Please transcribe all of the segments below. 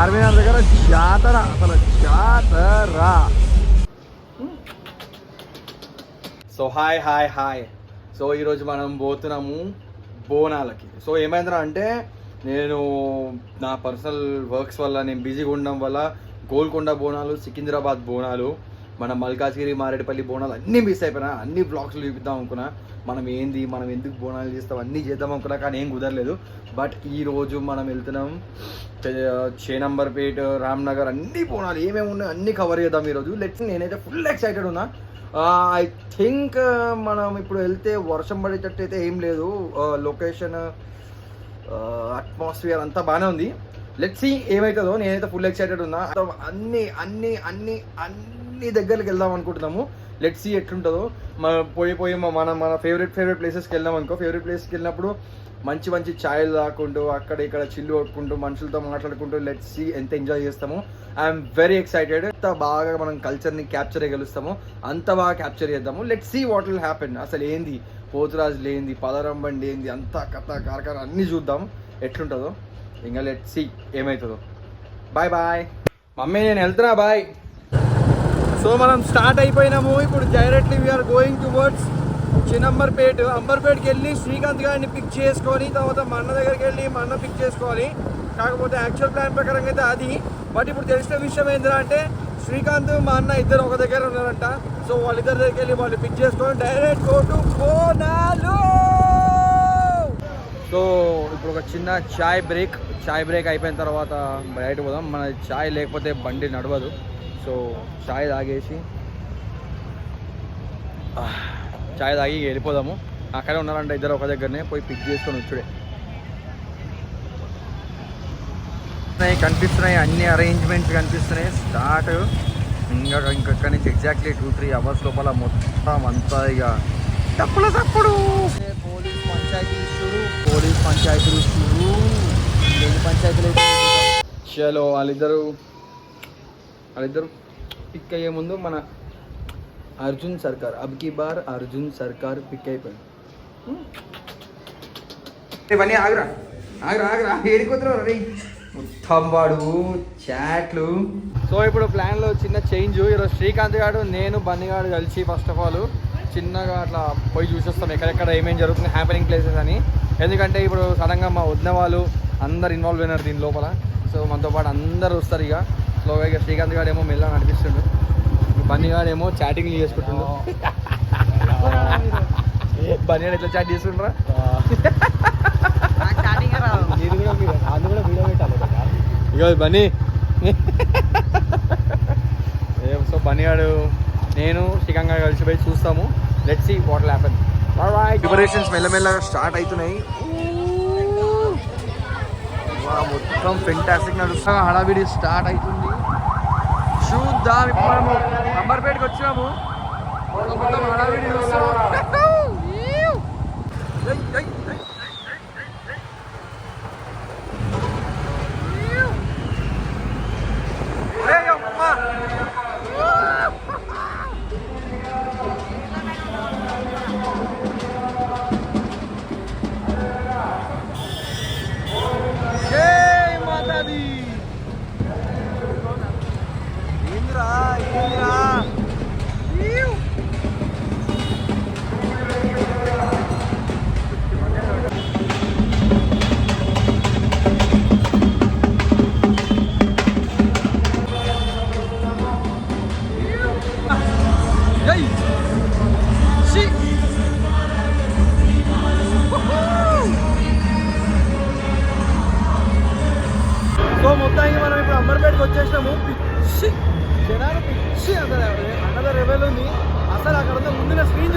చార్మినార్ దగ్గర జాతర, అసలు జాతర. So hi hi hi. So ఈరోజు మనం పోతున్నాము బోనాలకి. సో ఏమైందిరా అంటే నేను నా పర్సనల్ వర్క్స్ వల్ల, నేను బిజీగా ఉండడం వల్ల గోల్కొండ బోనాలు, సికింద్రాబాద్ బోనాలు, మన మల్కాజ్గిరి, మారేడుపల్లి బోనాలు అన్నీ మిస్ అయిపోయినా. అన్ని బ్లాగ్స్లో చూపిద్దాం అనుకున్నా, మనం ఏంది, మనం ఎందుకు బోనాలు చేస్తాం అన్నీ చేద్దాం అనుకున్నా, కానీ ఏం కుదరలేదు. బట్ ఈరోజు మనం వెళ్తున్నాం చేనంబర్పేట, రామ్నగర్, అన్ని బోనాలు ఏమేమి ఉన్నాయో అన్నీ కవర్ చేద్దాం ఈరోజు. నేనైతే ఫుల్ ఎక్సైటెడ్ ఉన్నా. ఐ థింక్ మనం ఇప్పుడు వెళ్తే వర్షం పడేటట్టు అయితే ఏం లేదు. లొకేషన్, అట్మాస్ఫియర్ అంతా బాగానే ఉంది. లెట్స్ సీ ఏమవుతుందో. నేనైతే ఫుల్ ఎక్సైటెడ్ ఉన్నా. అన్ని అన్ని అన్ని అన్ని దగ్గరికి వెళ్దాం అనుకుంటున్నాము. లెట్స్ సీ ఎట్లుంటుందో. పోయి మన ఫేవరెట్ ప్లేసెస్కి వెళ్దాం అనుకో. ఫేవరెట్ ప్లేస్కి వెళ్ళినప్పుడు మంచి మంచి ఛాయలు తాకుంటూ, అక్కడ ఇక్కడ చిల్లు కొట్టుకుంటూ, మనుషులతో మాట్లాడుకుంటూ, లెట్స్ సీ ఎంత ఎంజాయ్ చేస్తాము. I'm very excited. ఎంత బాగా మనం కల్చర్ని క్యాప్చర్ చేయగలుస్తాము అంత బాగా క్యాప్చర్ చేద్దాము. Let's see what will happen. అసలు ఏంది పోతురాజు లేంది, పదరం బండి ఏంది, అంతా కథ కార్ఖాన అన్నీ చూద్దాం ఎట్లుంటుందో. ఇంకా లెట్స్ సీ ఏమవుతుందో. బాయ్ బాయ్ మమ్మీ, నేను వెళ్తున్నా, బాయ్. సో మనం స్టార్ట్ అయిపోయినాము. ఇప్పుడు డైరెక్ట్లీ వీఆర్ గోయింగ్ టువర్డ్స్ చినంబర్పేట. అంబర్పేటకి వెళ్ళి శ్రీకాంత్ గారిని పిక్ చేసుకొని, తర్వాత మా అన్న దగ్గరికి వెళ్ళి మా అన్న పిక్ చేసుకోవాలి. కాకపోతే యాక్చువల్ ప్లాన్ ప్రకారం అయితే అది. బట్ ఇప్పుడు తెలిసిన విషయం ఏంటంటే అంటే శ్రీకాంత్, మా అన్న ఇద్దరు ఒక దగ్గర ఉన్నారంట. సో వాళ్ళిద్దరి దగ్గరికి వెళ్ళి వాళ్ళు పిక్ చేసుకొని direct go to Bonalu. So ఇప్పుడు ఒక చిన్న చాయ్ బ్రేక్ అయిపోయిన తర్వాత బయట పోదాం. మన చాయ్ లేకపోతే బండి నడవదు. సో చాయ్ తాగేసి చాయ్ తాగి వెళ్ళిపోదాము. అక్కడే ఉన్నారంట ఇద్దరు ఒక దగ్గరనే, పోయి పిక్ చేసుకొని వచ్చుడే. కనిపిస్తున్నాయి అన్ని అరేంజ్మెంట్స్ కనిపిస్తున్నాయి. స్టార్ట్ ఇంకొక్కడి నుంచి ఎగ్జాక్ట్లీ 2-3 అవర్స్ లోపల మొత్తం అంతా ఇక తప్పుడు పోలీస్ పంచాయతీలు షురు. ఎన్ని పంచాయతీలు అయితే చలో. వాళ్ళిద్దరు పిక్ అయ్యే ముందు మన అర్జున్ సర్కార్, అబ్కి బార్ అర్జున్ సర్కార్ పిక్ అయిపోయాడు. ఇవన్నీ ఆగురా ఏడిపోతున్నావు రే మొత్తం వాడు చాట్లు. సో ఇప్పుడు ప్లాన్లో చిన్న చేంజ్. ఈరోజు శ్రీకాంత్ గారు, నేను, బన్నీగాడు కలిసి ఫస్ట్ ఆఫ్ ఆల్ చిన్నగా అట్లా పోయి చూసొస్తాం ఎక్కడెక్కడ ఏమేమి జరుగుతుంది, హ్యాపెనింగ్ ప్లేసెస్ అని. ఎందుకంటే ఇప్పుడు సడన్గా మా వదిన వాళ్ళు అందరు ఇన్వాల్వ్ అయినారు దీని లోపల. సో మనతో పాటు అందరు వస్తారు. ఇక స్లోగా ఇక శ్రీకాంత్ గారు ఏమో మెల్లగా నడిపిస్తుండు, బన్నీగాడు ఏమో చాటింగ్లు చేసుకుంటుండు. బన్నీగాడు ఎట్లా చాట్ చేస్తుండ్రా? ఇక బన్నీ. సో బన్నీగాడు, నేను, శ్రీకాంత్ గారు కలిసిపోయి చూస్తాము. Let's see what will happen. Preparations మెల్లమెల్లగా స్టార్ట్ అవుతున్నాయి. మొత్తం ఫెంటాస్టిక్ నడుస్తా, హడావిడి స్టార్ట్ అవుతుంది. చూద్దాం. ఇప్పుడు మనము అంబర్పేటకి వచ్చాము. మొత్తం హడావిడి చూస్తాము. సో మొత్తానికి మనం ఇప్పుడు అంబర్పేటకి వచ్చేసినాము. పిచ్చి జనాలు, పిచ్చి అసలు అన్నదర్ లెవెల్ ఉంది. అసలు అక్కడ ముందున స్క్రీన్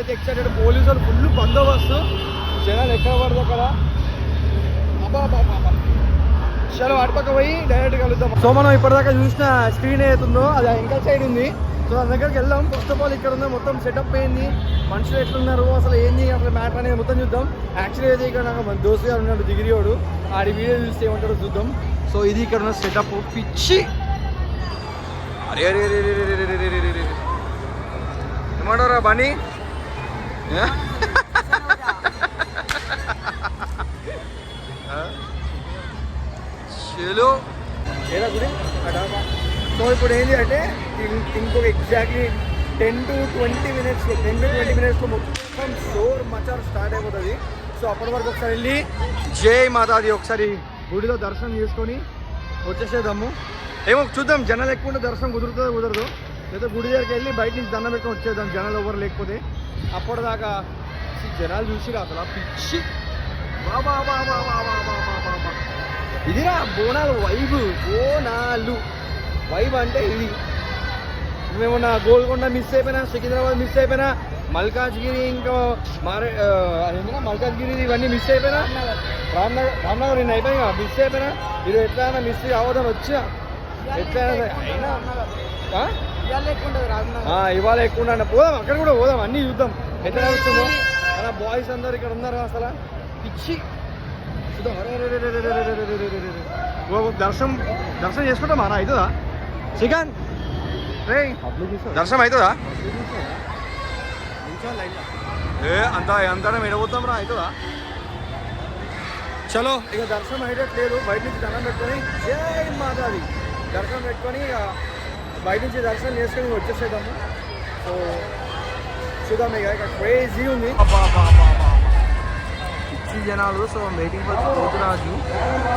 నేనైతే ఎక్సైటెడ్. పోలీసు వాళ్ళు ఫుల్ బందోబస్తు, జనాలు ఎక్కడ పడదు అక్కడ. చలో అటుపక్క పోయి డైరెక్ట్ కలుద్దాం. సో మనం ఇప్పటిదాకా చూసిన స్క్రీన్ ఏదైతుందో అది ఇంకా సైడ్ ఉంది. సో దాని దగ్గరికి వెళ్దాం. ఫస్ట్ ఆఫ్ ఆల్ ఇక్కడ ఉన్న మొత్తం సెటప్ ఏంది, మనుషులు ఎట్లున్నారు, అసలు ఏంది అసలు మ్యాటర్ అనేది మొత్తం చూద్దాం. యాక్చువల్లీ అయితే ఇక్కడ నాకు మన దోస్తు గారు ఉన్నాడు దిగిరియోడు, ఆడి వీడియో చూస్తే ఏమంటారో చూద్దాం. సో ఇది ఇక్కడ ఉన్న సెటప్ పిచ్చి. అరే అరే అరే అరే అరే అరే అరే అరే ఏమంటారా బనీ? చలో ఏదా గుడి. సో ఇప్పుడు ఏంటి అంటే ఇంకొక ఎగ్జాక్ట్లీ 10 to 20 మినిట్స్లో మొత్తం షోర్ మచార్ స్టార్ట్ అయిపోతుంది. సో అప్పటి వరకు ఒకసారి వెళ్ళి జై మాతాది ఒకసారి గుడిలో దర్శనం చేసుకొని వచ్చేసేద్దాము. ఏమో చూద్దాం, జనాలు ఎక్కువ ఉంటే దర్శనం కుదరదు. లేదా గుడి దగ్గరికి వెళ్ళి బయట నుంచి దండం పెట్టుకొని వచ్చేద్దాం, జనాలు ఎవరు లేకపోతే. అప్పటిదాకా జనాలు చూసి అసలు పిచ్చి. బాబా ఇదిరా బోనాలు వైబ్ అంటే ఇది. మేమన్నా గోల్కొండ మిస్ అయిపోయినా, సికింద్రాబాద్ మిస్ అయిపోయినా, మల్కాజ్గిరి ఇంకా మల్కాజ్గిరి ఇవన్నీ మిస్ అయిపోయినా, రామ్నగర్ నిన్న అయిపోయినా మిస్ అయిపోయినా, ఇది ఎట్లయినా మిస్ అవ్వదని వచ్చినా ఎట్లయినా అయినా ఇవాళ ఎక్కువ పోదాం, అక్కడ కూడా పోదాం, అన్నీ చూద్దాం ఎట్లా నడుస్తుందో. మన బాయ్స్ అందరు ఇక్కడ ఉన్నారు అసలు పిచ్చి. చూద్దాం. దర్శనం చేసుకుంటాం అన్న, అవుతుందా శ్రీకాంత్? రే దర్శనం అవుతుందా? అంతా ఎడబోతాం రా, అవుతుందా? చలో ఇక దర్శనం అయ్యేటట్లేదు. బయట నుంచి దండం పెట్టుకొని జై మాతాది దర్శనం పెట్టుకొని ఇక బయట నుంచి దర్శనం చేసుకొని వచ్చేసేద్దాము. సో చూద్దాం. ఇక క్రేజీ ఉంది పిచ్చి జనాలు. So waiting for Poturaju.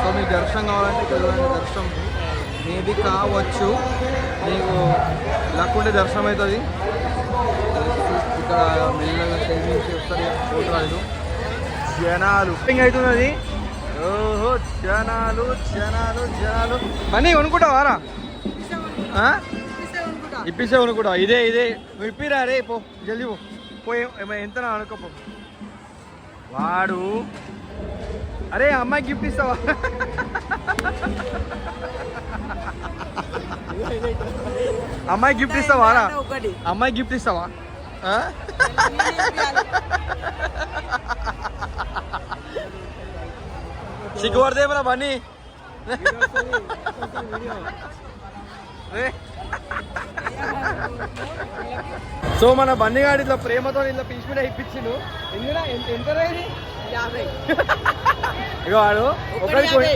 So మీకు దర్శనం కావాలంటే ఇక్కడ దర్శనం మేబీ కావచ్చు, మీకు లక్ ఉంటే దర్శనం అవుతుంది. ఇక్కడ మెల్లగా స్టేజ్ నుంచి వస్తారు పోతురాజు. జనాలు అవుతున్నది. ఓహో జనాలు జనాలు జనాలు. మనీ కొనుక్కుంటావారా? ఇప్పిస్తే కొనుక్కుంటా. ఇదే నువ్వు ఇప్పిరా రే, పో జల్దీ పోయి ఎంత అనుకోపో. వాడు అరే అమ్మాయి గిఫ్ట్ ఇస్తావా? అమ్మాయి గిఫ్ట్ ఇస్తావారా? అమ్మాయి గిఫ్ట్ ఇస్తావా? సిగ్గుపడదేమరా బన్నీ. సో మన బన్నీ గాడి ఇట్లా ప్రేమతో ఇట్లా పీస్మీడ ఇప్పించిండు. ఎంత రేది? ఇక వాడు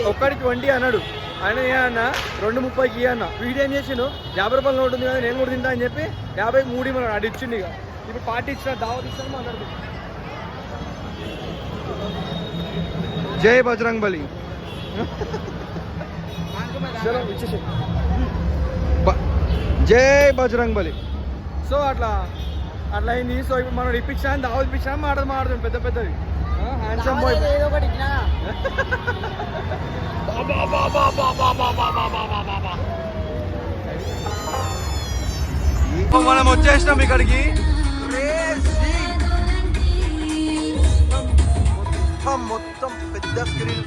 ఒక్కడికి 20 అన్నాడు. ఆయన ఏమన్నా 2.30కి అన్న. వీడు ఏం చేసిండు, 50 రూపాయలు నోటు ఉంది కదా నేను కూడా తింటా అని చెప్పి 50కి 3 ఇమ్మన్నాడు. అది ఇచ్చిండు. ఇక ఇప్పుడు పార్టీ ఇచ్చిన దావత్ ఇచ్చాను మాట్లాడుతుంది. జై బజరంగ్ బలి. జై బజరంగ్ బలి. సో అట్లా అయింది. సో ఇప్పుడు మనం ఇప్పించాను, దావత్ ఇప్పించాను, మాట్లాడుతుంది పెద్ద పెద్దవి. Handsome boy. మనం వచ్చేసినాం ఇక్కడికి. మొత్తం పెద్ద స్క్రీన్.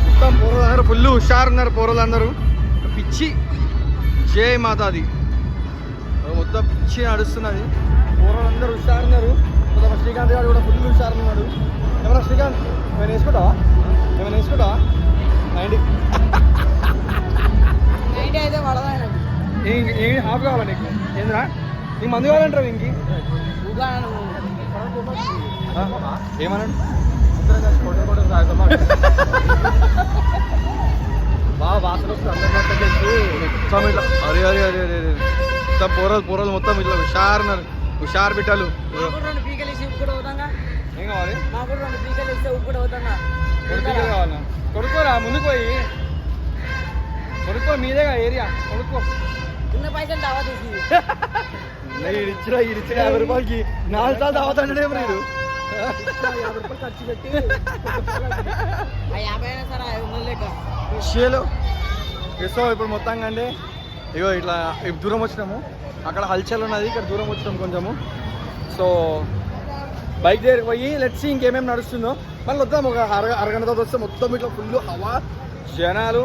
మొత్తం పోరలందరూ ఫుల్ హుషారున్నారు. పోరలందరూ పిచ్చి. జై మాతాది మొత్తం పిచ్చి నడుస్తున్నది. పోరలందరూ హుషారున్నారు. శ్రీకాంత్ గారు కూడా ఫుల్ హుషారున్నాడు. ఎవరా శ్రీకాంత్? ఏమైనా వేసుకుంటావా? అయితే హాఫ్ కావాలా నీకు? ఏంద్రా నీకు మందు కావాలంటావు? ఇంకి ఏమన్నాడు? బాగా వాసన వస్తుంది అందరి. అరే అరే అరే అరే మొత్తం పోరలు మొత్తం ఇట్లా హుషారు బిడ్డలు. ఏం కావాలి? 2 పీకలు కావాలా? కొనుక్కోరా, ముందుకు పోయి కొనుక్కో. మీదేగా ఏరియా, కొనుక్కో. 2 పైసలు దావా తీసి ఇచ్చిన 50 రూపాయలకి 4 సార్లు తాగుతాడే మీరు 50 రూపాయలు ఖర్చు పెట్టి 50 అయినా సరే 500 లెక్క షేలో. సో ఇప్పుడు మొత్తంగా అంటే ఇగో ఇట్లా దూరం వచ్చినాము, అక్కడ హల్చల్ ఉన్నది, ఇక్కడ దూరం వచ్చినాం కొంచెము. సో బైక్ దగ్గరికి పోయి లెట్స్ ఇంకేమేమి నడుస్తుందో మళ్ళీ వద్దాం. ఒక అరగంట తర్వాత వస్తే మొత్తం ఇట్లా ఫుల్ హవా, జనాలు,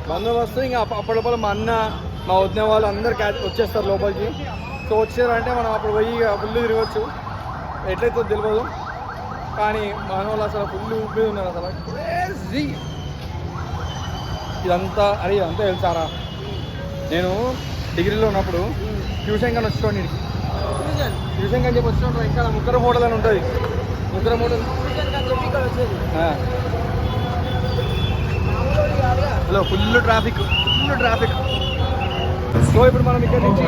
బందోబస్తు. ఇంకా అప్పటిలోపల మా అన్న, మా వదిన వాళ్ళు అందరు వచ్చేస్తారు లోపలికి. సో వచ్చారంటే మనం అప్పుడు పోయి ఫుల్ తిరగచ్చు. ఎట్లయితే తెలియదు, కానీ మన వాళ్ళు అసలు ఫుల్ ఊపి ఉన్నారు అసలు క్రేజీ. ఇదంతా తెలుసారా, నేను డిగ్రీలో ఉన్నప్పుడు ట్యూషన్ కానీ వచ్చేవాడిని. ట్యూషన్ కానీ చెప్పి వచ్చినప్పుడు ఇంకా ముక్కరం హోటల్ అని ఉంటుంది. Mukarram hotel hello, full traffic. So ఇప్పుడు మనం ఇక్కడ నుంచి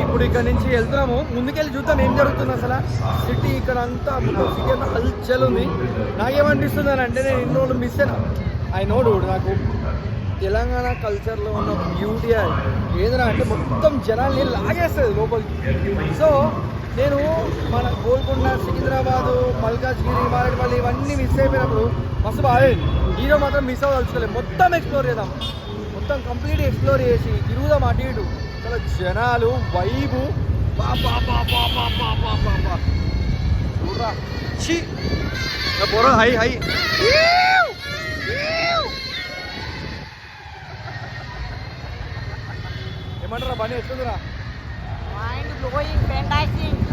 ఇప్పుడు ఇక్కడ నుంచి వెళ్తున్నాము. ముందుకెళ్ళి చూద్దాం ఏం జరుగుతుంది అసలు. సిటీ ఇక్కడ అంతా సిటీ అంతా హల్చల్ ఉంది. నాకేమనిపిస్తుంది అని అంటే, నేను ఇన్ని రోజులు మిస్ అయినా. ఐ నో డూడ్, నాకు తెలంగాణ కల్చర్లో ఉన్న బ్యూటీ ఏదైనా అంటే మొత్తం జనాల్ని లాగేస్తుంది లోపలికి. సో నేను మన గోల్కొండ, సికింద్రాబాదు, మల్కాజ్గిరి, మారేడుపల్లి ఇవన్నీ మిస్ అయిపోయినప్పుడు మస్తు బాగేది. హీరో మాత్రం మిస్ అవ్వదలుచుకోలేదు. మొత్తం ఎక్స్ప్లోర్ చేద్దాం, మొత్తం కంప్లీట్ ఎక్స్ప్లోర్ చేసి తిరుగుదాం అటు ఇటు. చాలా జనాలు, వైబు, పోరా హై హై. ఏమంటారా పని ఎట్లుందిరా?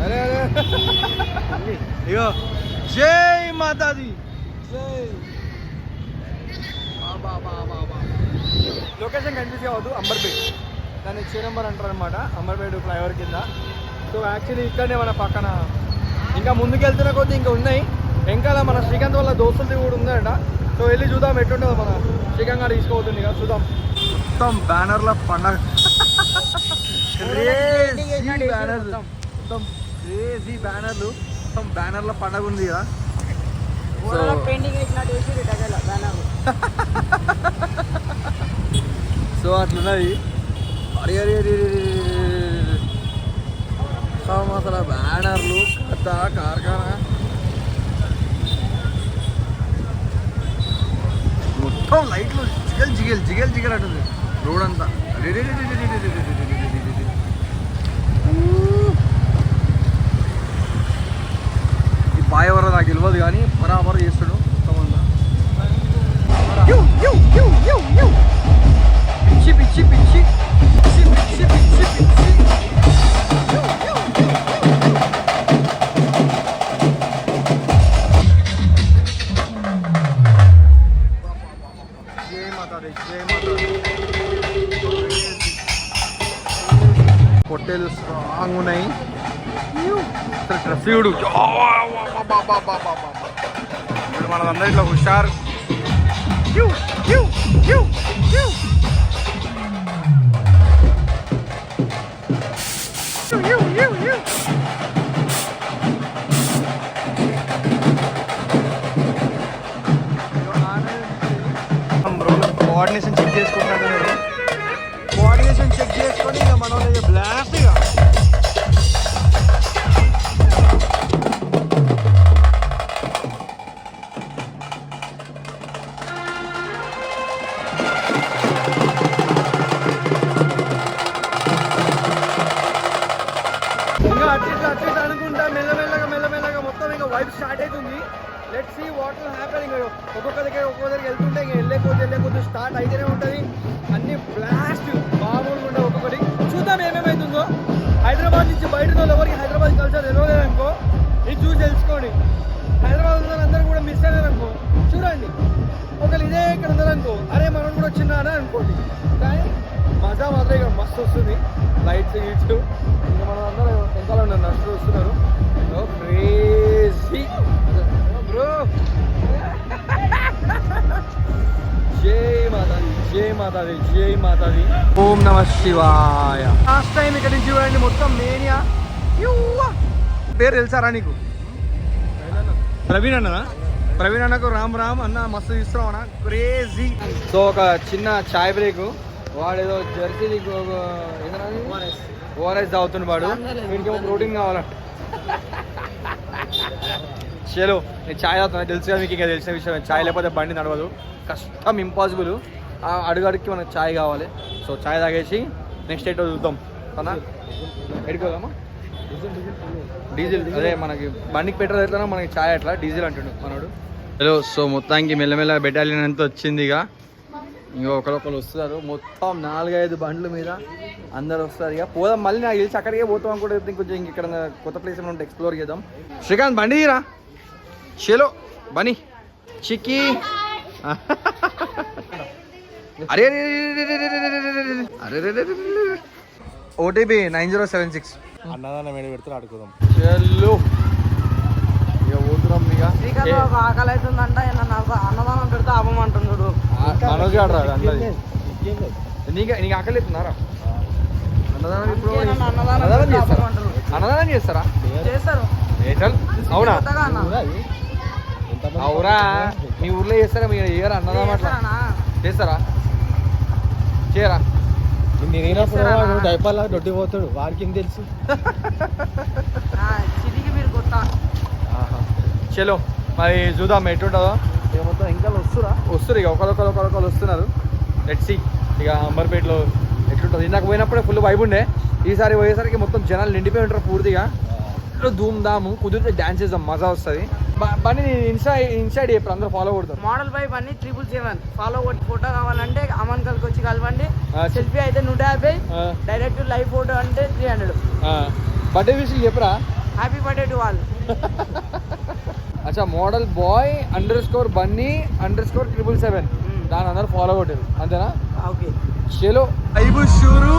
అరే అరే ఇగో జై మాతాది, జై. లొకేషన్ కన్ఫ్యూజ్ అవ్వద్దు, అంబర్పేట్. దాన్ని చిరంబర్ అంటారు అనమాట, అంబర్పేట ఫ్లైఓవర్ కింద. సో యాక్చువల్లీ ఇక్కడనే మన పక్కన ఇంకా ముందుకు వెళ్తున్న కొద్దీ ఇంకా ఉన్నాయి. వెంకాల మన శ్రీకాంత్ వాళ్ళ దోస్తులది కూడా ఉందంట. సో వెళ్ళి చూద్దాం ఎట్లుంటుందో. మన శ్రీకాంత్ గారు తీసుకోబోతుంది కదా, చూద్దాం. మొత్తం బ్యానర్ల పండగ, బ్యానర్లు, మొత్తం క్రేజీ బ్యానర్లు, మొత్తం బ్యానర్ల పండగ ఉంది కదా. సో అట్లున్నది. అరే అరే అరే అసలు బ్యానర్లు, కథ, కార్ఖానా మొత్తం లైట్లు జిగల్ అంటుంది రోడ్ అంతా. ఈ బాయ్ ఎవరో నాకు తెలియదు కానీ బరాబర్ చేస్తాడు మొత్తం అంతా. పిచ్చి హోటల్ స్ట్రాంగ్ ఉన్నాయి. ట్రఫ్యూడు మనదందరూ ఇట్లా హుషారు. కోఆర్డినేషన్ చెక్ చేసుకుంటాను. కోఆర్డినేషన్ చెక్ చేసుకొని ఇక మనం బ్లాస్ట్ ఇక అట్లీస్ట్ అనుకుంటా మెల్లమెల్లగా మొత్తం ఇంకా వైబ్ స్టార్ట్ అవుతుంది. Let's see what will happen. ఇంకా ఒక్కొక్క దగ్గర వెళ్తుంటే ఇంకా వెళ్ళే స్టార్ట్ అయితేనే ఉంటుంది. అన్ని బ్లాస్ట్ మామూలుగా ఉండవు. ఒక్కొక్కటి చూద్దాం ఏమేమవుతుందో. హైదరాబాద్ నుంచి బయట వాళ్ళు ఎవరికి హైదరాబాద్ కల్చర్ తెలియలేదనుకో, ఇది చూసి తెలుసుకోండి. హైదరాబాద్ ఉన్న అందరూ కూడా మిస్ అయ్యారనుకో, చూడండి. ఒకళ్ళు ఇదే ఇక్కడ ఉన్నారనుకో, అరే మనం కూడా వచ్చినా అని అనుకోండి. కానీ మజా మాత్రం ఇక్కడ మస్తు వస్తుంది. లైట్స్ గీట్స్ ఇంకా మనం అందరూ వెనకాల ఉన్నారు, నడుస్తూ వస్తున్నారు. Crazy bro. జై మాతాది. ఓం నమ శివాయ. లాస్ట్ టైం ఇక్కడ నుంచి చూడండి మొత్తం మేనియా. పేరు తెలుసారా నీకు? ప్రవీణ్ అన్నకు రామ్ అన్న మస్తు ఇస్తున్నాం అన్న, క్రేజీ. సో ఒక చిన్న చాయ్ బ్రేక్. వాడేదో జెర్సీ ఓఆర్ఎస్ తాగుతుంది వాడు, వీడికేమో ప్రోటీన్ కావాలంట. చలో నేను ఛాయ్ తాగుతున్నా, తెలుసు కదా మీకు, ఇంకా తెలిసిన విషయం, ఛాయ్ లేకపోతే బండి నడవదు, కష్టం, ఇంపాసిబుల్. అడుగడుక్కి మనకు ఛాయ్ కావాలి. సో ఛాయ్ తాగేసి నెక్స్ట్ ఎయిట్ చూద్దాం అన్నా. ఎడుకోదామా? డీజిల్ అదే మనకి బండికి పెట్రోల్ ఎట్లా, మనకి ఛాయ్ అట్లా డీజిల్ అంటుండు మనోడు. హలో, సో మొత్తానికి మెల్లమెల్ల బెటాలియన్ అంతా వచ్చింది. ఇక ఇంకా ఒకరొకరు వస్తున్నారు, మొత్తం 4-5 బండ్ల మీద అందరు వస్తారు. ఇక పోదాం, మళ్ళీ నాకు తెలిసి అక్కడికే పోతాం కూడా. కొంచెం ఇక్కడ కొత్త ప్లేస్ ఏమైనా ఉంటే ఎక్స్ప్లోర్ చేద్దాం. శ్రీకాంత్ బండి తీరా, చలో బనీ చిక్కి. అరే అరే ఓటీపీ 9076. అన్నదానం ఏడు పెడితే ఆడుకుందాం. చలో ఇక పోతున్నాం. ఇక ఆకలి అవుతుందంట, అన్నదానం పెడితే అవ్వమంటున్నాడు మనోజ్ గారు రా అన్నది. నీకు ఆకలి అవుతున్నారా? అన్నదానం ఇప్పుడు అన్నదానం చేస్తారా? అన్నదానం చేస్తారా? చేస్తారు. అవునా? అవురా, మీ ఊర్లో చేస్తారా? మీరు చేయరా అన్నదానం? అట్లా చేస్తారా? చేయరా? నేను డైపర్లా దొడ్డి పోతాడు, వాడికి తెలుసు. చలో మరి చూద్దాం ఎటుంటుందో. మొత్తం ఇంకా వస్తారు ఇక ఒకరు వస్తున్నారు. లెట్స్ సీ ఇక అంబర్పేటలో ఎట్లుంటుంది. ఇందాక పోయినప్పుడే ఫుల్ వైబ్ ఉండే, ఈసారి పోయేసరికి మొత్తం జనాలు నిండిపోయి ఉంటారు పూర్తిగా. ధూమ్ ధాము, కుదిరితే డాన్స్ చేద్దాం, మజా వస్తుంది. బండి ఇన్స్టాడ్ ఇప్పుడు అందరూ ఫాలో కొడతారు. మోడల్ బైక్ అన్ని 777 ఫాలో కొట్టి ఫోటో కావాలంటే అమన్ కలికి వచ్చి కలవండి. సెల్ఫీ అయితే 150, డైరెక్ట్ లైవ్ ఫోటో అంటే 300. బర్త్డే విషయం చెప్పరా? Happy birthday to all. అచ్చా, మోడల్ బాయ్ _బన్నీ _777 దాని అందరూ ఫాలో కొట్టారు, అంతేనా? ఓకే, చలో వైబ్ షురూ.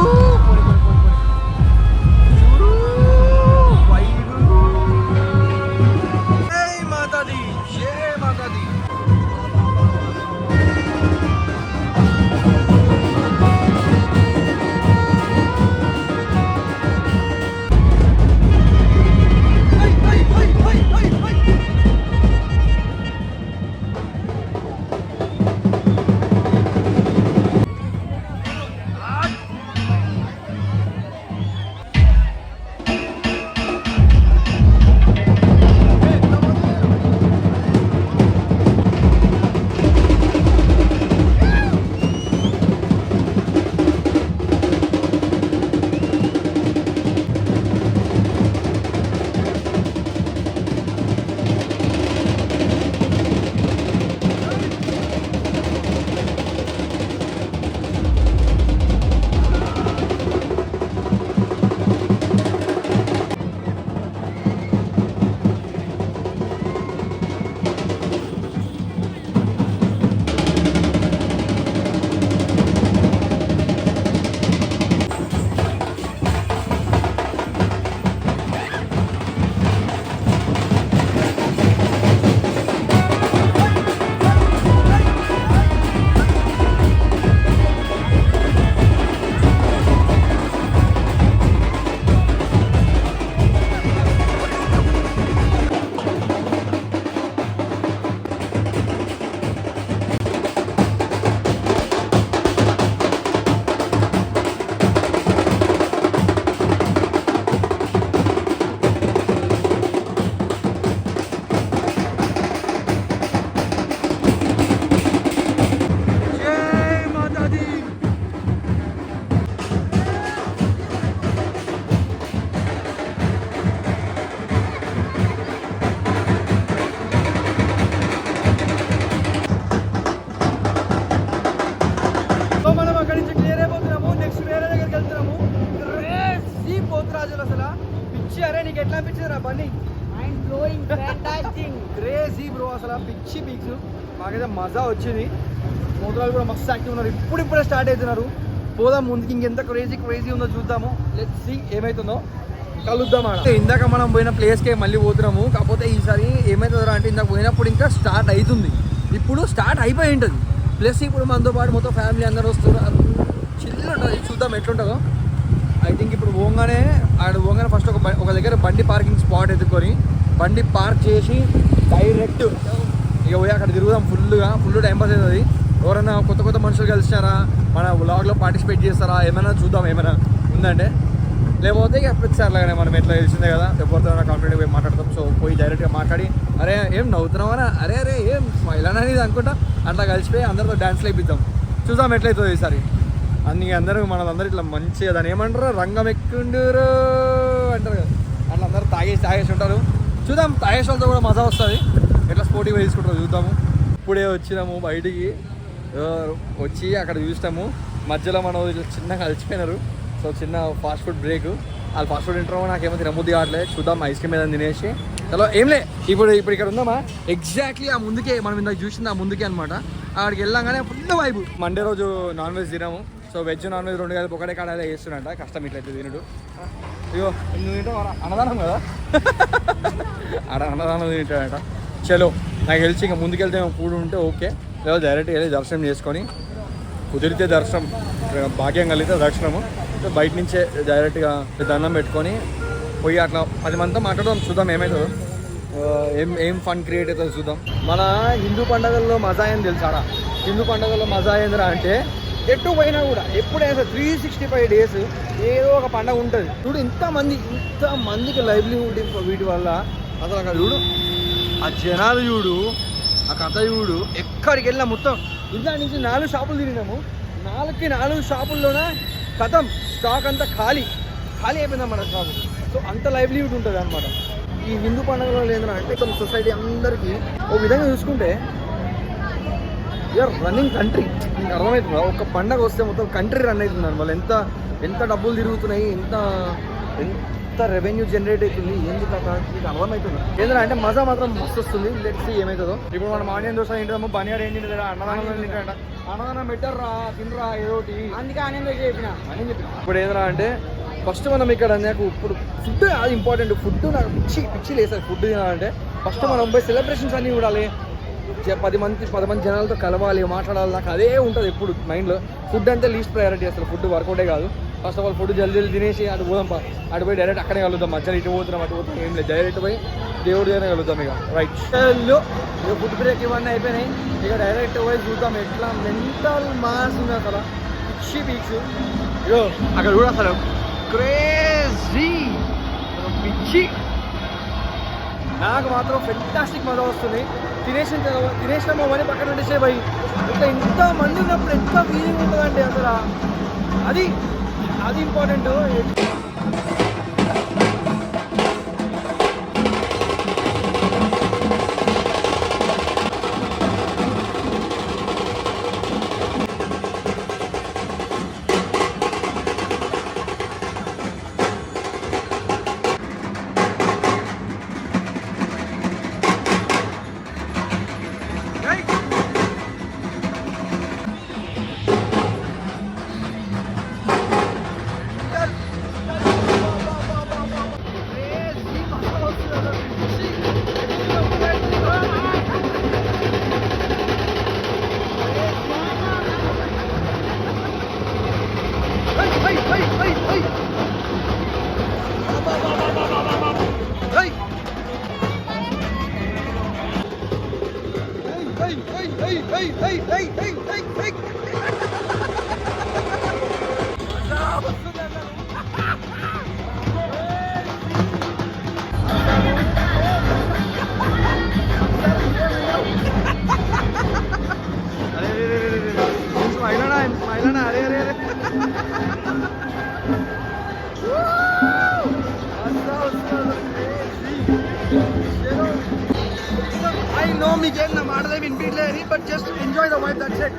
క్రేజీ బ్రో, అసలు పిచ్చి పీక్స్. మాకైతే మజా వచ్చింది. మోతరాలు కూడా మస్తు యాక్టివ్ ఉన్నారు, ఇప్పుడిప్పుడే స్టార్ట్ అవుతున్నారు. పోదాం ముందుకి, ఇంకెంత క్రేజీ ఉందో చూద్దాము. లెట్స్ సీ ఏమవుతుందో, కలుద్దాం. ఇందాక మనం పోయిన ప్లేస్కే మళ్ళీ పోతున్నాము. కాకపోతే ఈసారి ఏమవుతుందో అంటే, ఇందాక పోయినప్పుడు ఇంకా స్టార్ట్ అవుతుంది, ఇప్పుడు స్టార్ట్ అయిపోయి ఉంటుంది. ప్లస్ ఇప్పుడు మనతో పాటు మొత్తం ఫ్యామిలీ అందరూ వస్తున్నారు, చిల్లు ఉంటుంది. చూద్దాం ఎట్లుంటుందో. ఐ థింక్ ఇప్పుడు పోగానే ఫస్ట్ ఒక దగ్గర బండి పార్కింగ్ స్పాట్ ఎత్తుకొని బండి పార్క్ చేసి డైరెక్ట్ ఇక పోయి అక్కడ తిరుగుదాం. ఫుల్ టైం పాస్ అవుతుంది. ఎవరైనా కొత్త కొత్త మనుషులు కలిసినారా, మన వ్లాగ్లో పార్టిసిపేట్ చేస్తారా, ఏమైనా చూద్దాం ఏమైనా ఉందంటే. లేకపోతే ఇక ప్రతిసారిలాగానే మనం ఎట్లా తెలిసిందే కదా, ఎవరితో కాన్ఫిడెంట్ పోయి మాట్లాడతాం. సో పోయి డైరెక్ట్గా మాట్లాడి అరే ఏం నవ్వుతున్నావా, అరే అరే ఏం స్మైల్ అనేది అనుకుంటా అట్లా కలిసిపోయి అందరితో డ్యాన్స్లు వేయిద్దాం. చూద్దాం ఎట్లయితుంది ఈసారి. అందరూ మనందరూ ఇట్లా మంచిగా దాన్ని ఏమంటారు రంగం ఎక్కుండరు అంటారు కదా, అట్లా అందరూ తాగేసి ఉంటారు. చూద్దాం తాగేసి వాళ్ళతో కూడా మజా వస్తుంది. ఎట్లా స్పోర్టివ్గా తీసుకుంటారో చూద్దాము. ఇప్పుడే వచ్చినాము బయటికి, వచ్చి అక్కడ చూసినాము మధ్యలో మనం ఇట్లా చిన్నగా కలిసిపోయినారు. సో చిన్న ఫాస్ట్ ఫుడ్ బ్రేక్. వాళ్ళు ఫాస్ట్ ఫుడ్ తింటారో నాకేమో తినబుద్ధి కావట్లేదు. చూద్దాం ఐస్ క్రీమ్ ఏదైనా తినేసి చలో ఏంలే. ఇప్పుడు ఇక్కడ ఉందామా ఎగ్జాక్ట్లీ ఆ ముందుకే, మనం ఇందాక చూసింది ఆ ముందుకే అనమాట. అక్కడికి వెళ్ళాగానే ఫుల్ వైబు. మండే రోజు నాన్ వెజ్ తినాము. సో వెజ్ నాన్ వెజ్ 2 కలిపి ఒకటే కాడ చేస్తున్నట్ట. కష్టం ఇట్లయితే తినడు. అయ్యో నువ్వు తింటావు అన్నదానం కదా, ఆడ అన్నదానం తింటాడట. చలో నాకు తెలిసి ఇంకా ముందుకెళ్తే కూడి ఉంటే ఓకే, లేదా డైరెక్ట్గా వెళ్ళి దర్శనం చేసుకొని, కుదిరితే దర్శనం, భాగ్యం కలిగితే దర్శనము, బయట నుంచే డైరెక్ట్గా దండం పెట్టుకొని పోయి అట్లా 10 మందితో మాట్లాడదాం. చూద్దాం ఏమవుతుందో, ఏం ఫన్ క్రియేట్ అవుతుందో చూద్దాం. మన హిందూ పండుగల్లో మజా ఏం తెలుసారా? హిందూ పండుగల్లో మజా ఏందిరా అంటే ఎటు పోయినా కూడా ఎప్పుడైనా 365 days ఏదో ఒక పండుగ ఉంటుంది. చూడు ఇంతమందికి లైవ్లీహుడ్ వీటి వల్ల. అసలు అక్కడ చూడు ఆ జనాలు, చూడు ఆ కథ, చూడు ఎక్కడికి వెళ్ళినా మొత్తం. ఇంట్లో నుంచి 4 షాపులు తిరిగినాము. 4 షాపుల్లోనే కథం స్టాక్ అంతా ఖాళీ అయిపోయిందా మన షాపు. సో అంత లైవ్లీహుడ్ ఉంటుంది అనమాట ఈ హిందూ పండుగలో. ఏంటంటే అంటే సొసైటీ అందరికీ ఒక విధంగా చూసుకుంటే యూఆర్ రన్నింగ్ కంట్రీ. మీకు అర్థమవుతుందా? ఒక పండగ వస్తే మొత్తం కంట్రీ రన్ అవుతుంది అనమాట. ఎంత డబ్బులు తిరుగుతున్నాయి, ఎంత రెవెన్యూ జనరేట్ అవుతుంది, ఏంది కదా మీకు అర్థమవుతుంది. ఏంటంటే అంటే మజా మాత్రం మస్తు వస్తుంది. లెట్స్ ఏమవుతుందో. ఇప్పుడు మనం ఆనియన్ దోశ తింటాము, బనియాడు ఏం తింటారా, అన్నదానం తింటాడ. అన్నదానం పెట్టారా, తినరా ఏదోటి, అందుకే ఆనియన్ దోశ చెప్పిన. ఇప్పుడు ఏంద్రా అంటే ఫస్ట్ మనం ఇక్కడ నాకు ఇప్పుడు ఫుడ్ అది ఇంపార్టెంట్. ఫుడ్ నాకు పిచ్చి లేదు ఫుడ్ తినాలంటే. ఫస్ట్ మనం పోయి సెలబ్రేషన్స్ అన్నీ చూడాలి, 10 మంది జనాలతో కలవాలి, మాట్లాడాలి. నాకు అదే ఉంటుంది ఎప్పుడు మైండ్లో. ఫుడ్ అంటే లీస్ట్ ప్రయారిటీ. అసలు ఫుడ్ వర్కౌటే కాదు. ఫస్ట్ ఆఫ్ ఆల్ ఫుడ్ జల్దీ తినేసి అటు పోదాం, అటు పోయి డైరెక్ట్ అక్కడే కలుద్దాం. మధ్యలో ఇటు పోతున్నాం అటు పోతున్నాం ఏం లేదు, డైరెక్ట్ పోయి దేవుడి దగ్గర కలుద్దాం. ఇక రైట్ ఇక ఫుడ్ బ్రేక్ ఇవన్నీ అయిపోయినాయి. ఇక డైరెక్ట్ పోయి చూద్దాం ఎట్లా మెంటల్ మాస్ ఉంది అసలు. పిచ్చి పీక్స్ ఇగో అక్కడ కూడా అసలు క్రేజీ పిచ్చి. నాకు మాత్రం ఫెంటాస్టిక్ మజా వస్తుంది. తినేసినామో అని పక్కన పెట్టేసే పోయి ఇట్లా ఇంత మంది ఉన్నప్పుడు ఎంత ఫీలింగ్ ఉంటుందంటే అసలు అది ఇంపార్టెంట్. I know మీకేం నా మాటలే వినిపించలేదు, but just enjoy the vibe, that's it.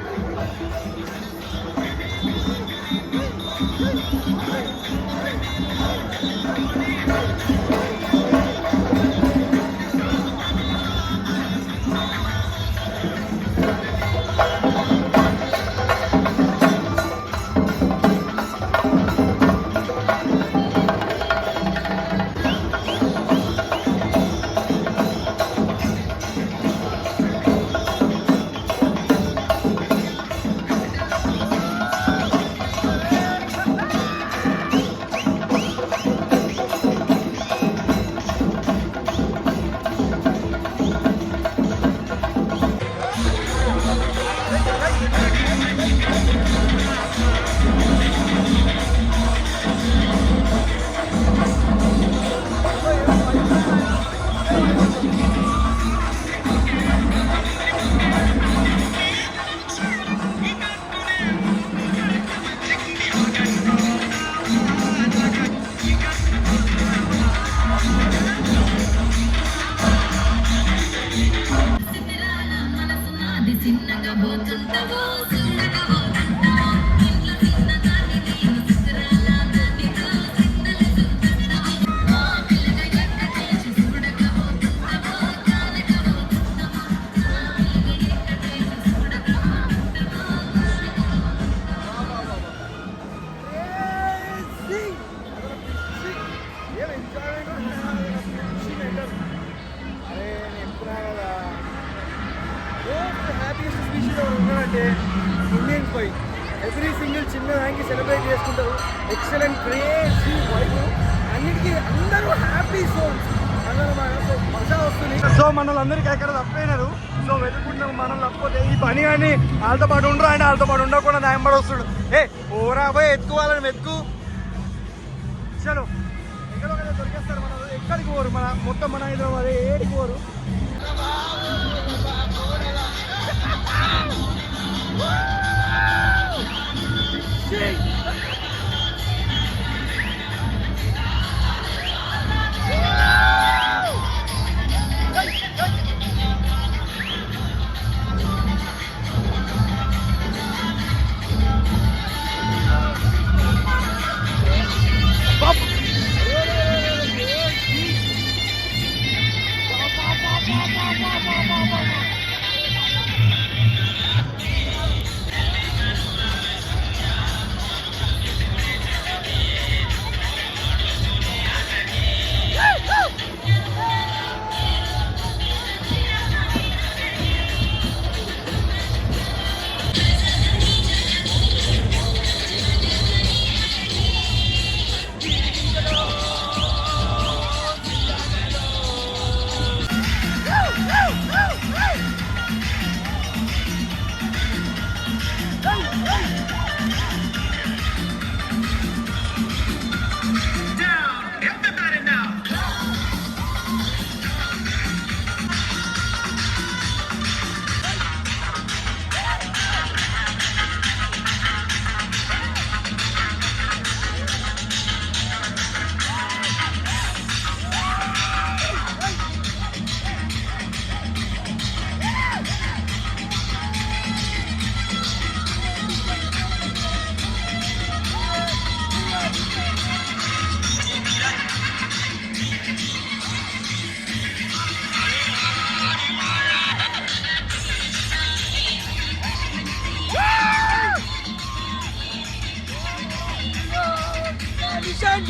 అంటే ఇండియన్స్ పై ఎవ్రీ సింగిల్ చిన్న దానికి సెలబ్రేట్ చేసుకుంటారు. ఎక్సలెంట్ క్రేజీ వైబ్, అన్నిటికీ అందరూ హ్యాపీ సోల్స్ అన్నమాట. సో మజా వస్తుంది. సో మనల్ని అందరికీ ఎక్కడ తప్పైనారు. సో వెతుకుంటున్నాం మనల్ని తప్పపోతే ఈ పని కానీ వాళ్ళతో పాటు ఉండరు, ఆయన వాళ్ళతో పాటు ఉండకుండా నా ఎంబడి వస్తుడు. ఏ ఓరా పోయి ఎత్తుకోవాలని వెతుకు చలో. ఎక్కడో కదా దొరికేస్తారు. మన ఎక్కడికి పోరు, మన మొత్తం మన హైదరాబాద్ ఏడికి పోరు.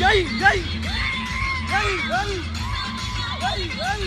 Jai, jai, jai, jai, jai, jai.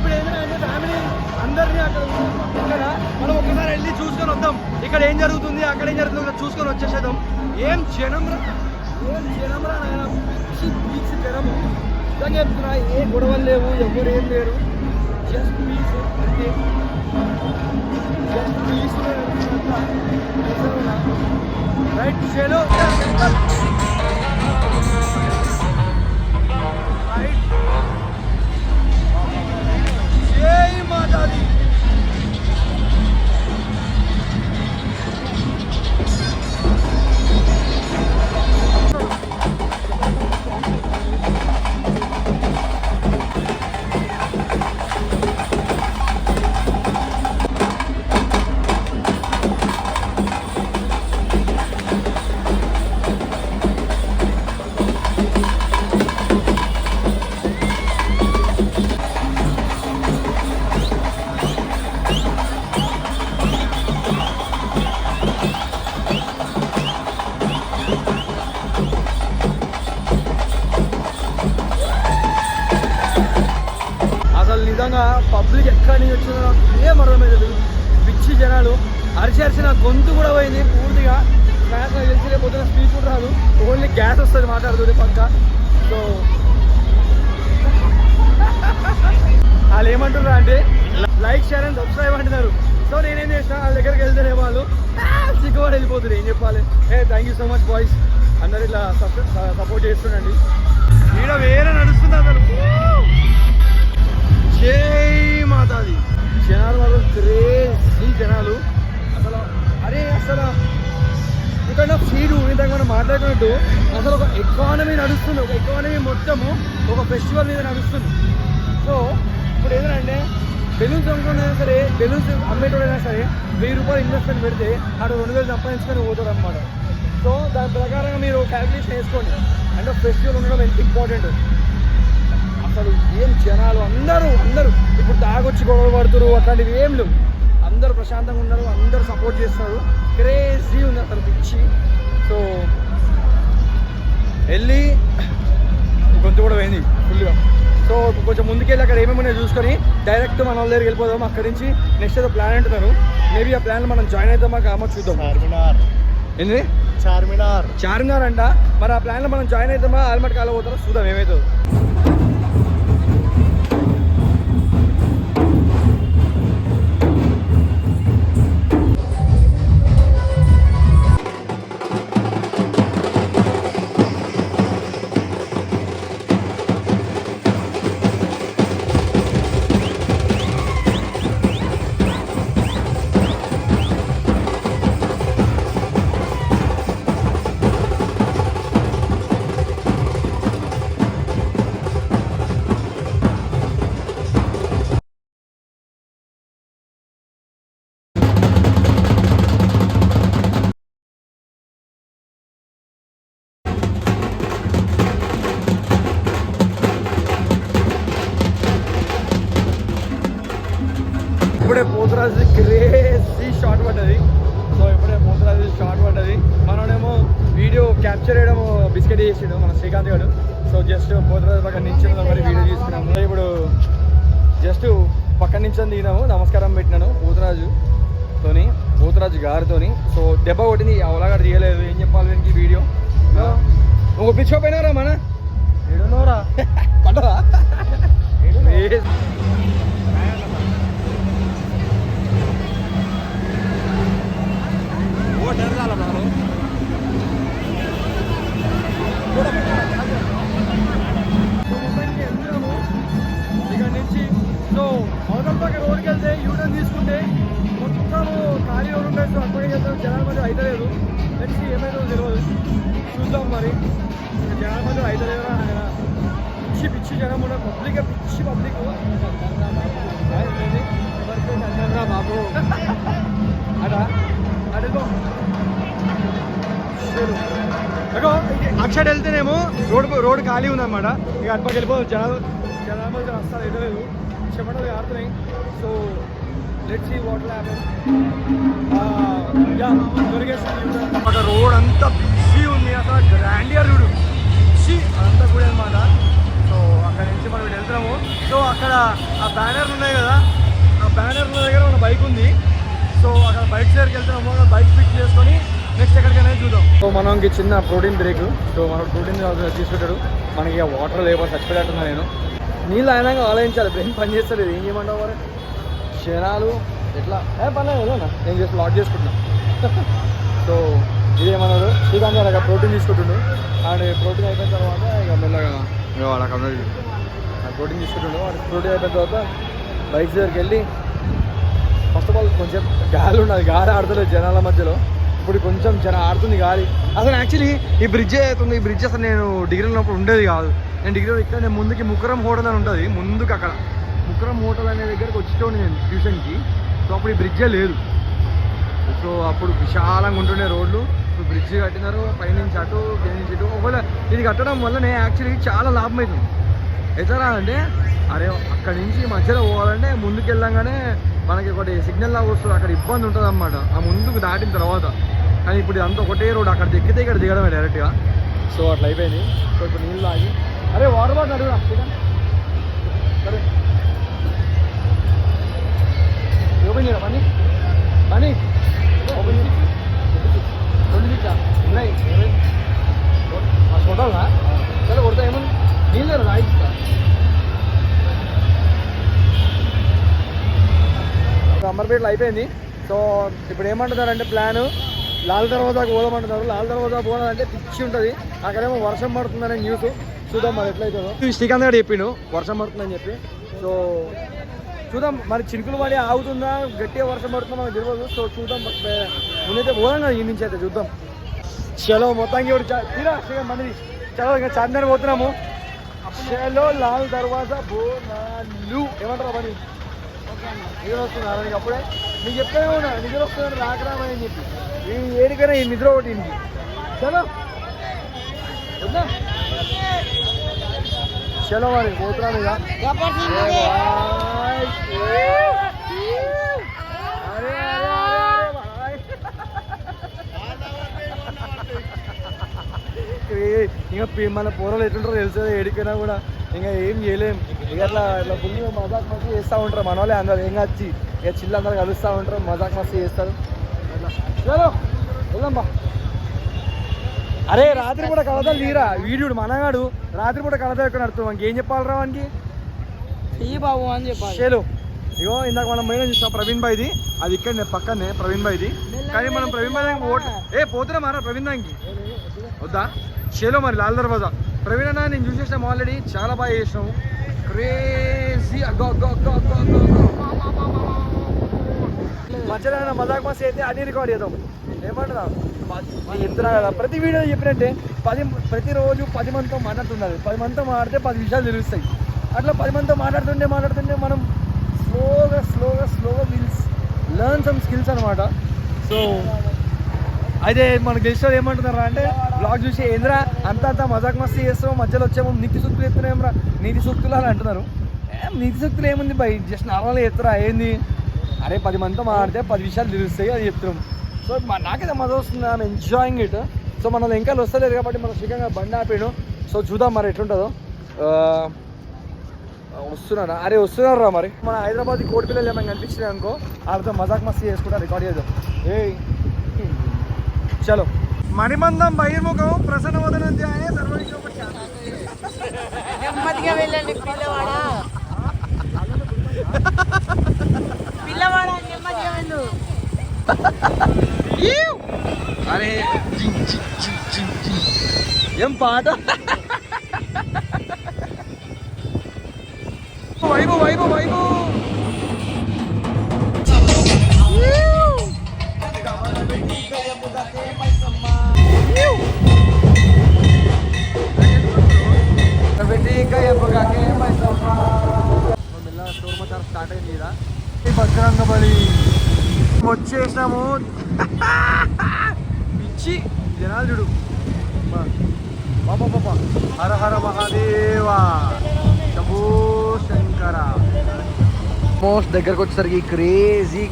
ఇప్పుడు ఏంటంటే ఫ్యామిలీ అందరినీ అక్కడ ఇక్కడ మనం ఒకసారి వెళ్ళి చూసుకొని వద్దాం. ఇక్కడ ఏం జరుగుతుంది, అక్కడ ఏం జరుగుతుంది చూసుకొని వచ్చేసేద్దాం. ఏం జనం రా, ఏం జనం రా నాయన, పీక్స్ జనము. నిజంగా చెప్తున్నా, ఏ గొడవలు లేవు, ఎవరు ఏం లేరు, జస్ట్ పీస్ అంతే. Just peace right. చలో రైట్. జై మాతాది. ఎక్కడి నుంచి వచ్చిందో ఏం అర్థమైంది. పిచ్చి జనాలు అరిచి నా గొంతు కూడా పోయింది పూర్తిగా. స్నాక్స్ నాకు తెలిసి రేపు స్పీచ్ కూడా రాదు, ఓన్లీ గ్యాస్ వస్తుంది మాట్లాడుతుంది పక్క. సో వాళ్ళు ఏమంటున్నారు అంటే లైక్ షేర్ అండ్ సబ్స్క్రైబ్ అంటున్నారు. సో నేనేం చేసిన వాళ్ళ దగ్గరికి వెళ్తేనే వాళ్ళు సిగ్గుపడి వెళ్ళిపోతుంది. ఏం చెప్పాలి. Thank you so much boys, అందరు ఇట్లా సపోర్ట్ చేస్తుండండి. ఈడ వేరే నడుస్తుంది అసలు. జై మాతాది. జనాలు వాళ్ళు క్రేజీ జనాలు అసలు. అరే అసలు ఇక్కడ సీడు ఇంతకు మనం మాట్లాడుకున్నట్టు అసలు ఒక ఎకానమీ నడుస్తుంది. ఒక ఎకానమీ మొత్తము ఒక ఫెస్టివల్ మీద నడుస్తుంది. సో ఇప్పుడు ఏదంటే బెలూన్స్ అమ్ముకున్నా సరే, బెలూన్స్ అమ్మేటోడైనా సరే 1000 రూపాయలు ఇన్వెస్ట్మెంట్ పెడితే ఆడు 2000 సంపాదించుకొని పోతాడు అనమాట. సో దాని ప్రకారంగా మీరు క్యాల్కులేషన్ వేసుకోండి. అంటే ఫెస్టివల్ ఉండడం ఎంత ఇంపార్టెంట్. అసలు ఏం జనాలు అందరూ ఇప్పుడు తాగొచ్చి గొడవ పడుతున్నారు, అట్లాంటివి ఏం లేవు. అందరూ ప్రశాంతంగా ఉన్నారు, అందరూ సపోర్ట్ చేస్తున్నారు. క్రేజీ ఉంది అసలు పిచ్చి. సో వెళ్ళి గొంతు కూడా పోయింది ఫుల్గా. సో కొంచెం ముందుకెళ్ళి అక్కడ ఏమేమి చూసుకొని డైరెక్ట్ మన వాళ్ళ దగ్గరికి వెళ్ళిపోదాం. అక్కడి నుంచి నెక్స్ట్ ఏదో ప్లాన్ అంటున్నారు. మేబీ ఆ ప్లాన్ మనం జాయిన్ అవుతామా కామో చూద్దాం. ఏంది చార్మినార్ అంట. మరి ఆ ప్లాన్లో మనం జాయిన్ అవుతామా ఆల్మట్ కాలో పోతామో చూద్దాం ఏమవుతుందో. ఇప్పుడే పోతురాజు క్రేజీ షాట్ పడ్డది. సో ఇప్పుడే పోతురాజు షాట్ పడ్డది. మనోడేమో వీడియో క్యాప్చర్ చేయడం బిస్కెట్ చేసాడు మన శ్రీకాంత్ గారు. సో జస్ట్ పోతురాజు పక్కన నుంచి మరి వీడియో తీసుకున్నాము. ఇప్పుడు జస్ట్ పక్కన నుంచి దిగినాము, నమస్కారం పెట్టినాను పోతురాజు గారితోని. సో దెబ్బ కొట్టింది, అవలాగాడు తీయలేదు. ఏం చెప్పాలి వీనికి వీడియో. ఒక పిచ్చుకోపోయినారా మన ఏడున్నోరా పడ్డరా. ఇక్కడ నుంచి సో అవతల పక్క రోడ్కి వెళ్తే యూటర్న్ తీసుకుంటే మొత్తము ఖాళీ రోడ్ ఉంటుంది. సో అక్కడికి వెళ్తాం. జనాల మధ్య అయితే లేదు. నెక్స్ట్ ఏమైనా తెలియదు, చూద్దాం మరి. జనాల మధ్య అయితే లేదా పిచ్చి జనం ఉన్న పబ్లిక్ పిచ్చి పబ్లిక్ బాబు అడా అడుగో అక్షడ్ వెళ్తేనేమో రోడ్ ఖాళీ ఉందన్నమాట. ఇక అటుపక్క వెళ్ళిపోదు. జనాల మధ్య వస్తారు అయితే లేదు, చెప్పడం ఆడుతున్నాయి. So let's see what will happen. ఒక రోడ్ అంతా బిజీ ఉంది అసలు. గ్రాండియర్ రోడ్ బిజీ అదంతా కూడా అనమాట. సో అక్కడ నుంచి మనం వెళ్తున్నాము. సో అక్కడ ఆ బ్యానర్లు ఉన్నాయి కదా, ఆ బ్యానర్ల దగ్గర మన బైక్ ఉంది. సో అక్కడ బైక్ దగ్గరికి వెళ్తున్నాము. అక్కడ బైక్ పిక్ చేసుకొని నెక్స్ట్ ఎక్కడికైనా చూద్దాం. సో మనకి చిన్న ప్రోటీన్ బ్రేక్. సో మనం ప్రోటీన్ తీసుకుంటాడు. మనకి ఇక వాటర్ లేకపోతే చచ్చిపోయేట్టున్నా నేను. నీళ్ళు అయినాక ఆలోచించాలి, బ్రెయిన్ పని చేస్తలేదు. ఏం చేయమంటావు మరి. క్షణాలు ఎట్లా పర్లేదు ఏదోనా, నేను చేసి లాక్ చేసుకుంటున్నా. సో ఇదేమన్నారు శ్రీకాంత్ గారు అక్కడ ప్రోటీన్ తీసుకుంటుండు. అండ్ ప్రోటీన్ అయిపోయిన తర్వాత ఇక మెల్లగా వాడు అక్కడ ప్రోటీన్ తీసుకుంటుండు. వాడు ప్రోటీన్ అయిపోయిన తర్వాత బైక్ దగ్గరికి వెళ్ళి ఫస్ట్ ఆఫ్ ఆల్ కొంచెం గాలి ఉన్నది, గాలి ఆడుతుంది జనాల మధ్యలో. ఇప్పుడు కొంచెం ఆడుతుంది గాలి. అసలు యాక్చువల్లీ ఈ బ్రిడ్జ్ అవుతుంది. ఈ బ్రిడ్జ్ అసలు నేను డిగ్రీలో ఉన్నప్పుడు ఉండేది కాదు. నేను డిగ్రీలో ఇక్కడ నేను ముందుకి ముక్కరం హోటల్ అని ఉంటుంది, ముందుకు అక్కడ ముక్కరం హోటల్ అనే దగ్గరికి వచ్చేటోండి నేను ట్యూషన్కి. సో అప్పుడు ఈ బ్రిడ్జే లేదు. సో అప్పుడు విశాలంగా ఉంటుండే రోడ్లు. ఇప్పుడు బ్రిడ్జ్ కట్టినారు, పైనుంచి అటు కింద నుంచి ఇటు. ఒకవేళ ఇది కట్టడం వల్లనే యాక్చువల్లీ చాలా లాభం అవుతుంది. ఎట్లా అంటే అరే అక్కడి నుంచి మధ్యలో పోవాలంటే ముందుకు వెళ్ళంగానే మనకి ఒకటి సిగ్నల్ లాగా వస్తుంది, అక్కడ ఇబ్బంది ఉంటుంది అన్నమాట ఆ ముందుకు దాటిన తర్వాత. కానీ ఇప్పుడు ఇదంతా ఒకటే రోడ్, అక్కడ దిగితే ఇక్కడ దిగడమే డైరెక్ట్గా. సో అట్లా అయిపోయింది. సో ఇప్పుడు నీళ్ళు తాగి అరే వాటర్ బాటిల్ అడుగురా సరే. అమర్పేటలో అయిపోయింది. సో ఇప్పుడు ఏమంటున్నారంటే ప్లాన్ లాల్ దర్వాజాకు పోదామంటున్నారు. లాల్ దర్వాజా పోవాలంటే పిచ్చి ఉంటుంది, అక్కడేమో వర్షం పడుతుందనే న్యూస్. చూద్దాం మరి ఎట్లయితుందో. శ్రీకాంత్ గారు చెప్పిండు వర్షం పడుతుందని చెప్పి. సో చూద్దాం మరి చినుకులు పడి ఆగుతుందా, గట్టిగా వర్షం పడుతుందా మనకు తెలియదు. సో చూద్దాం, ముందైతే పోదాం కదా ఈ నుంచి అయితే చూద్దాం. చలో మొత్తానికి తీరా మంది చలో ఇంకా చార్మినార్ పోతున్నాము. చలో లాల్ దర్వాజా బోనాలు ఏమంటారు పని నిద్ర వస్తున్నారు. నీకు అప్పుడే నీకు చెప్తానే ఉన్నా నిద్ర వస్తుందని రాకరామని చెప్పి ఈ ఏడికైనా ఈ నిద్ర ఒకటి ఇంటికి. చలో వద్దా, చలో మరి పోతున్నాను ఇక. ఇంకా మన పూర్వలు ఎట్లుంటారో తెలుసు, ఎడికైనా కూడా ఇంకా ఏం చేయలేం. ఇక అట్లా ఇట్లా ఫుల్ మజాక్ మస్తీ చేస్తూ ఉంటారు మన వాళ్ళే. అందరు ఏం వచ్చి ఇక చిల్లు అందరు కలుస్తూ ఉంటారు, మజాక్ మస్తీ చేస్తారు. చలో వెళ్దాం బా. అరే రాత్రి పూట కలదా తీరా వీడియోడు మనగాడు రాత్రి పూట కలదా ఎక్కడ నడుతుంది, మనకి ఏం చెప్పాలరా వానికి ఈ బాబు అని చెప్పాలి. చలో ఇగో ఇందాక మనం మైనా చూస్తాం ప్రవీణ్ బాయ్ది, అది ఇక్కడ పక్కనే ప్రవీణ్ బాయ్ది. కానీ మనం ప్రవీణ్ బాయ్ దానికి పోతున్నాం మారా ప్రవీణ్ దానికి వద్దా. చలో మరి లాల్ దర్వాజా. ప్రవీణ్ అన్న నేను చూసేసాము ఆల్రెడీ, చాలా బాగా చేసినాము. క్రేజీ మధ్యలో మజాక్ మస్తీ అయితే అది రికార్డ్ చేద్దాం. ఏమంటున్నా చెప్తున్నా కదా ప్రతి వీడియో చెప్పినట్టే ప్రతిరోజు 10 మందితో మాట్లాడుతున్నారు. 10 మందితో మాట్లాడితే 10 విషయాలు తెలుస్తాయి. అట్లా 10 మందితో మాట్లాడుతుంటే మనం స్లోగా విల్స్ లెర్న్ సమ్ స్కిల్స్ అనమాట. సో అయితే మనకు గెలిచేది ఏమంటున్నారా అంటే బ్లాగ్ చూసి ఏంద్రా అంతా మజాక్ మస్తీ చేస్తాం, మధ్యలో వచ్చేమో నీతి సూక్తులు ఎత్తున్నాయేమరా నీతి సూక్తులు అని అంటున్నారు. నీతి సూక్తులు ఏముంది బై, జస్ట్ నార్మల్గా ఎత్తురా ఏంది. అరే 10 మందితో మాట్లాడితే 10 విషయాలు తెలుస్తాయి అది చెప్తున్నాం. సో నాకైతే మజా వస్తుంది, ఐఎమ్ ఎంజాయింగ్ ఇట్. సో మన ఇంకా వస్తలేదు కాబట్టి మనం శ్రీకంగా బండి ఆపాడు. సో చూద్దాం మరి ఎట్లుంటుందో. వస్తున్నారా? అరే వస్తున్నారా మరి. మన హైదరాబాద్ కోటి పిల్లలు ఏమైనా కనిపించినాయి అనుకో, వాళ్ళతో మజాక్ మస్తీ చేసుకుంటా రికార్డ్ చేద్దాం. చలో మణిమందం బహిర్ముఖం ప్రసన్నవదనంత్యాయ నెమ్మదిగా వెళ్ళండి పిల్లవాడా, నెమ్మదిగా వెళ్ళు. అరే ఏం పాట వైబు వైబు వైబు. స్టార్ట్ అయింది కదా బజరంగబలి వచ్చేసినాము. పిచ్చి జనాలు చూడు. బాబా హర హర మహాదేవా శంభో శంకర. మోస్ట్ దగ్గరకు వచ్చేసరికి క్రేజీ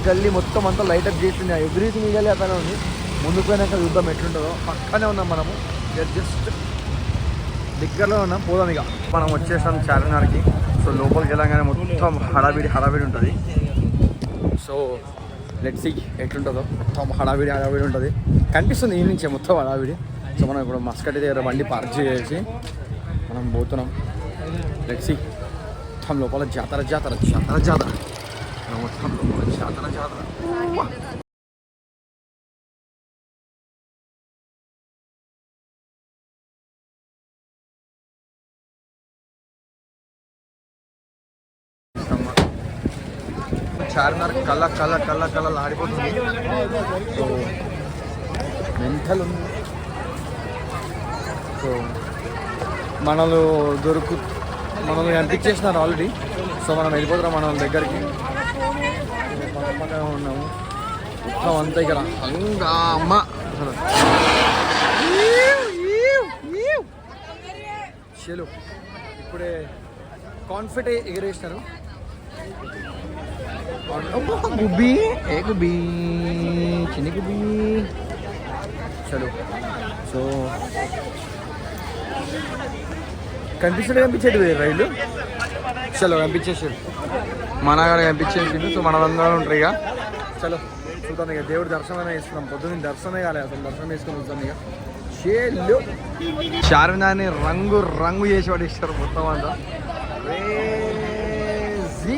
గల్లీ మొత్తం అంతా లైటప్ చేసింది. ఎవ్రీథింగ్ ఇవ్వాలి అతనే ఉంది. ముందుకు పోయినాక చూద్దాం ఎట్లుంటుందో. పక్కనే ఉన్నాం మనము, జస్ట్ దగ్గరలో ఉన్నాం. పోదాం ఇక. మనం వచ్చేసాం చార్మినార్కి. సో లోపలికి వెళ్ళగానే మొత్తం హడావిడి ఉంటుంది. సో లెట్స్ సీ ఎట్లుంటుందో. మొత్తం హడావిడి ఉంటుంది, కనిపిస్తుంది ఈ నుంచే మొత్తం హడావిడి. సో మనం ఇప్పుడు మస్కట్ దగ్గర బండి పార్క్ చేసి మనం పోతున్నాం. Let's see. మొత్తం లోపల జాతర మొత్తం లోపల జాతర. చార్మినార్ కళ్ళ ఆడిపోతుంది. సో మెంటల్ ఉంది. సో మనల్ని కనిపించేసినారు ఆల్రెడీ. సో మనం వెళ్ళిపోతున్నాం మన దగ్గరికి. పక్కనే ఉన్నాము మొత్తం అంతా ఇక్కడ అమ్మ. చలో ఇప్పుడే కాన్ఫిడెంట్ ఎగరేసినారు. గుబ్బి చిన్న గుబ్బి. చలో సో కనిపించేది రైలు. చలో కనిపించేసాడు మనగాడు కనిపించేసిండు. సో మనమందరం ఉంటారు ఇక. చలో చూద్దాం ఇక. దేవుడి దర్శనమే ఇస్తున్నాం. పొద్దున్న దర్శనమే కాలేదు, అసలు దర్శనం వేసుకొని వస్తాం ఇక. షేళ్ళు చార్మినార్ని రంగు చేసి పడేస్తారు మొత్తం అంతా. క్రేజీ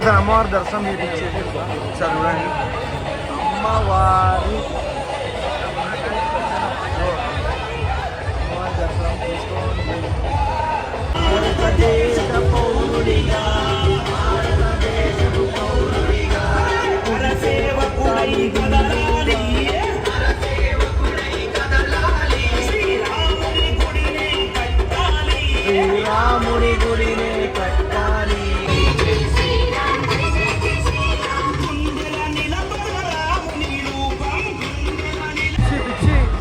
అమ్మవారి దర్శనం చేయించేది ఒకసారి చూడండి. అమ్మవారి దర్శనం తీసుకోండి. శ్రీరాముడి గుడినే కట్టాలి.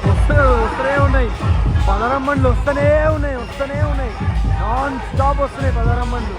వస్తూనే ఉన్నాయి పదరమ్మన్లు, వస్తూనే ఉన్నాయి నాన్ స్టాప్ వస్తున్నాయి పదరమ్మన్లు.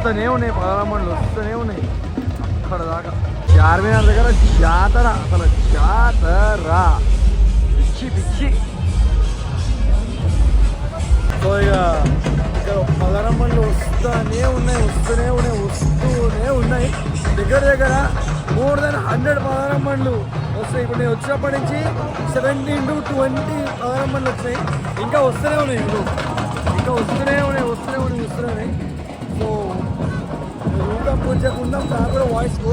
వస్తూనే ఉన్నాయి పదరమ్మలు, వస్తూనే ఉన్నాయి అక్కడ దాకా. చార్మినార్ దగ్గర జాతర, అసలు జాతర పిచ్చి. సో ఇక ఇక్కడ పదరమ్మలు వస్తూనే ఉన్నాయి. దగ్గర మోర్ దెన్ 100 పదరమ్మలు వస్తాయి. ఇప్పుడు నేను వచ్చినప్పటి నుంచి 17 to 20 పదరమ్మలు వచ్చినాయి. ఇంకా వస్తూనే ఉన్నాయి. ఇంకా వస్తూనే ఉన్నాయి. సో కొంచెం ఉందాం కూడా వాయిస్. సో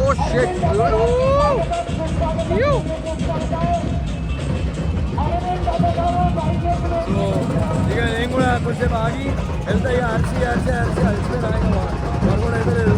ఇక నేను కూడా కొంచెం ఆగి వెళ్తా. ఇక అరిచి అలిసిపోయినా మరి కూడా అయితే లేదు.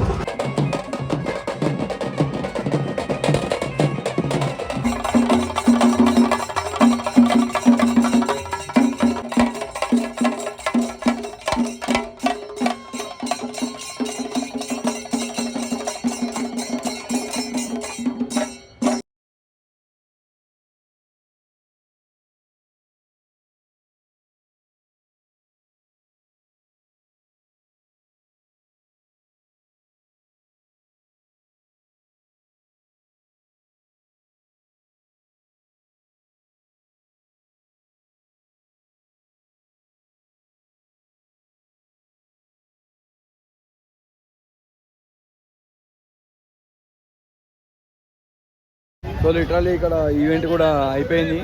సో లిటరల్లీ ఇక్కడ ఈవెంట్ కూడా అయిపోయింది.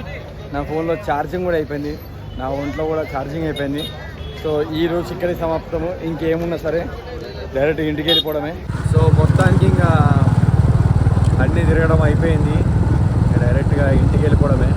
నా ఫోన్లో ఛార్జింగ్ కూడా అయిపోయింది, నా ఒంట్లో కూడా ఛార్జింగ్ అయిపోయింది. సో ఈరోజు ఇక్కడే సమాప్తము. ఇంకేమున్నా సరే డైరెక్ట్ ఇంటికి వెళ్ళిపోవడమే. సో మొత్తానికి ఇంకా అన్నీ తిరగడం అయిపోయింది, డైరెక్ట్గా ఇంటికి వెళ్ళిపోవడమే.